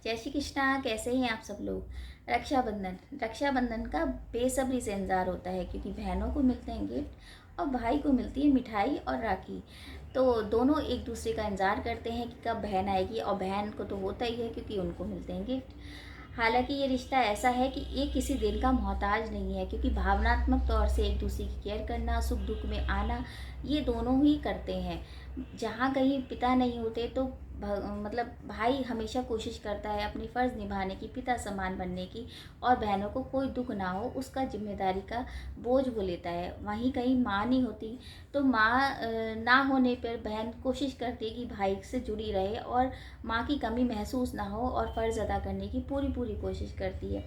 जय श्री कृष्णा। कैसे हैं आप सब लोग। रक्षाबंधन का बेसब्री से इंतज़ार होता है क्योंकि बहनों को मिलते हैं गिफ्ट और भाई को मिलती है मिठाई और राखी। तो दोनों एक दूसरे का इंतज़ार करते हैं कि कब बहन आएगी, और बहन को तो होता ही है क्योंकि उनको मिलते हैं गिफ्ट। हालांकि ये रिश्ता ऐसा है कि ये किसी दिन का मोहताज नहीं है, क्योंकि भावनात्मक तौर से एक दूसरे की केयर करना, सुख दुख में आना, ये दोनों ही करते हैं। जहाँ कहीं पिता नहीं होते तो मतलब भाई हमेशा कोशिश करता है अपनी फ़र्ज़ निभाने की, पिता समान बनने की, और बहनों को कोई दुख ना हो उसका जिम्मेदारी का बोझ वो लेता है। वहीं कहीं माँ नहीं होती तो माँ ना होने पर बहन कोशिश करती है कि भाई से जुड़ी रहे और माँ की कमी महसूस ना हो, और फ़र्ज़ अदा करने की पूरी पूरी कोशिश करती है।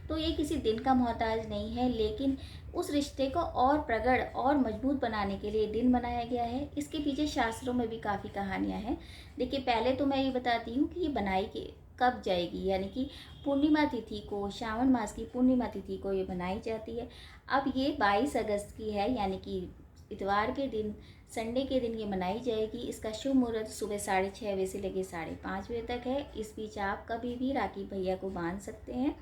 तो ये किसी दिन का मोहताज नहीं है, लेकिन उस रिश्ते को और प्रगाढ़ और मजबूत बनाने के लिए दिन बनाया गया है। इसके पीछे शास्त्रों में भी काफ़ी कहानियाँ हैं। देखिए, पहले तो मैं ये बताती हूँ कि ये बनाई के कब जाएगी, यानी कि पूर्णिमा तिथि को, श्रावण मास की पूर्णिमा तिथि को ये बनाई जाती है। अब ये 22 अगस्त की है, यानी कि इतवार के दिन, संडे के दिन ये मनाई जाएगी। इसका शुभ मुहूर्त सुबह 6:30 बजे से लेकर 5:30 बजे तक है। इस बीच आप कभी भी राखी भैया को बांध सकते हैं।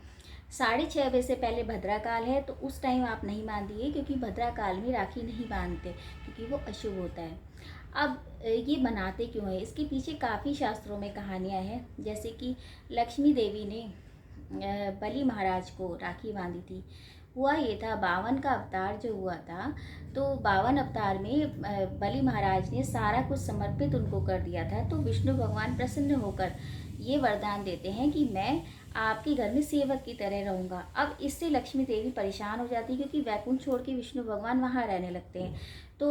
6:30 बजे से पहले भद्रा काल है, तो उस टाइम आप नहीं बांधिए, क्योंकि भद्रा काल में राखी नहीं बांधते क्योंकि वो अशुभ होता है। अब ये बनाते क्यों है, इसके पीछे काफ़ी शास्त्रों में कहानियाँ हैं। जैसे कि लक्ष्मी देवी ने बलि महाराज को राखी बांधी थी। हुआ ये था, 52 का अवतार जो हुआ था, तो 52 अवतार में बलि महाराज ने सारा कुछ समर्पित उनको कर दिया था। तो विष्णु भगवान प्रसन्न होकर ये वरदान देते हैं कि मैं आपके घर में सेवक की तरह रहूँगा। अब इससे लक्ष्मी देवी परेशान हो जाती है, क्योंकि वैकुंठ छोड़ के विष्णु भगवान वहाँ रहने लगते हैं। तो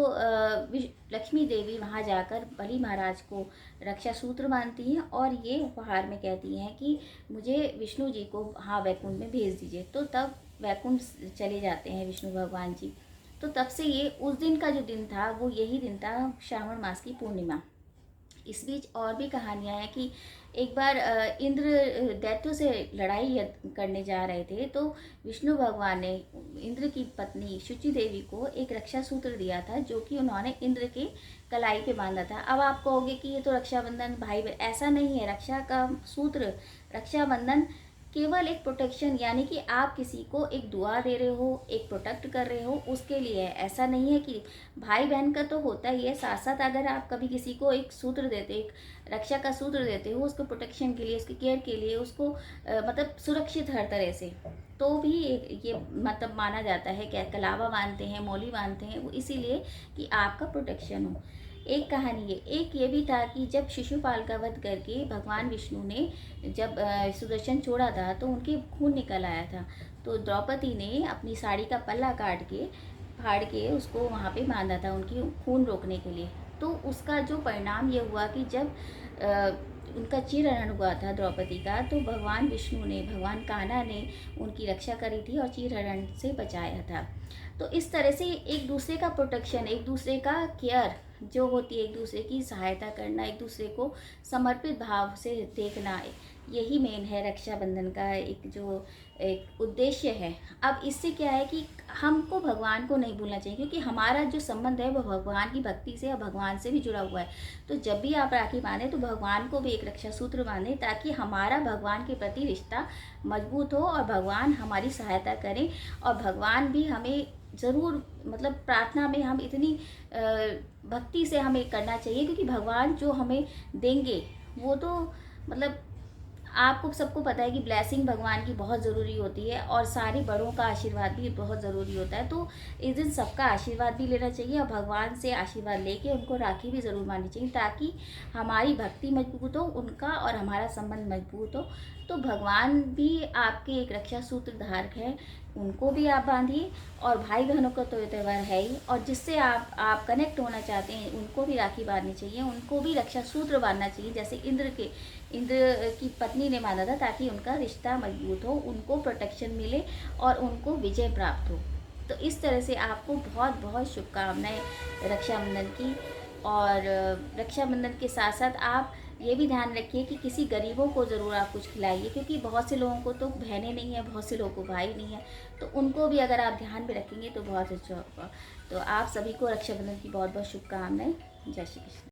लक्ष्मी देवी वहाँ जाकर बलि महाराज को रक्षा सूत्र बांधती हैं और ये उपहार में कहती हैं कि मुझे विष्णु जी को हाँ वैकुंठ में भेज दीजिए। तो तब वैकुंठ चले जाते हैं विष्णु भगवान जी। तो तब से ये उस दिन का जो दिन था वो यही दिन था, श्रावण मास की पूर्णिमा। इस बीच और भी कहानियाँ हैं कि एक बार इंद्र दैत्यों से लड़ाई करने जा रहे थे, तो विष्णु भगवान ने इंद्र की पत्नी शुचि देवी को एक रक्षा सूत्र दिया था, जो कि उन्होंने इंद्र के कलाई पे बांधा था। अब आप कहोगे कि ये तो रक्षाबंधन भाई बहन, ऐसा नहीं है। रक्षा का सूत्र, रक्षाबंधन केवल एक प्रोटेक्शन, यानी कि आप किसी को एक दुआ दे रहे हो, एक प्रोटेक्ट कर रहे हो, उसके लिए है। ऐसा नहीं है कि भाई बहन का तो होता ही है, साथ साथ अगर आप कभी किसी को एक सूत्र देते, एक रक्षा का सूत्र देते हो, उसको प्रोटेक्शन के लिए, उसकी केयर के लिए, उसको मतलब सुरक्षित हर तरह से, तो भी ये मतलब माना जाता है कि कलावा बांधते हैं, मौली बांधते हैं, वो इसीलिए कि आपका प्रोटेक्शन हो। एक कहानी है। एक ये भी था कि जब शिशुपाल का वध करके भगवान विष्णु ने जब सुदर्शन छोड़ा था, तो उनके खून निकल आया था। तो द्रौपदी ने अपनी साड़ी का पल्ला काट के, फाड़ के उसको वहाँ पे बांधा था उनकी खून रोकने के लिए। तो उसका जो परिणाम ये हुआ कि जब उनका चीरहरण हुआ था द्रौपदी का, तो भगवान विष्णु ने, भगवान कान्हा ने उनकी रक्षा करी थी और चीरहरण से बचाया था। तो इस तरह से एक दूसरे का प्रोटेक्शन, एक दूसरे का केयर जो होती है, एक दूसरे की सहायता करना, एक दूसरे को समर्पित भाव से देखना, यही मेन है रक्षाबंधन का एक उद्देश्य है। अब इससे क्या है कि हमको भगवान को नहीं भूलना चाहिए, क्योंकि हमारा जो संबंध है वो भगवान की भक्ति से और भगवान से भी जुड़ा हुआ है। तो जब भी आप राखी बांधें तो भगवान को भी एक रक्षा सूत्र बांधें, ताकि हमारा भगवान के प्रति रिश्ता मजबूत हो और भगवान हमारी सहायता करें, और भगवान भी हमें ज़रूर, मतलब प्रार्थना में हम इतनी भक्ति से हमें करना चाहिए, क्योंकि भगवान जो हमें देंगे वो तो मतलब आपको सबको पता है कि ब्लेसिंग भगवान की बहुत ज़रूरी होती है, और सारे बड़ों का आशीर्वाद भी बहुत ज़रूरी होता है। तो इस दिन सबका आशीर्वाद भी लेना चाहिए, और भगवान से आशीर्वाद लेके उनको राखी भी ज़रूर माननी चाहिए, ताकि हमारी भक्ति मजबूत हो, उनका और हमारा संबंध मजबूत हो। तो भगवान भी आपके एक रक्षा सूत्र धारक है, उनको भी आप बांधिए। और भाई बहनों का तो ये त्यौहार है ही, और जिससे आप कनेक्ट होना चाहते हैं उनको भी राखी बांधनी चाहिए, उनको भी रक्षा सूत्र बांधना चाहिए, जैसे इंद्र की पत्नी ने बांधा था, ताकि उनका रिश्ता मजबूत हो, उनको प्रोटेक्शन मिले और उनको विजय प्राप्त हो। तो इस तरह से आपको बहुत बहुत शुभकामनाएं रक्षाबंधन की। और रक्षाबंधन के साथ साथ आप ये भी ध्यान रखिए कि किसी गरीबों को ज़रूर आप कुछ खिलाइए, क्योंकि बहुत से लोगों को तो बहनें नहीं है, बहुत से लोगों को भाई नहीं है, तो उनको भी अगर आप ध्यान में रखेंगे तो बहुत अच्छा होगा। तो आप सभी को रक्षाबंधन की बहुत बहुत शुभकामनाएं। जय श्री कृष्ण।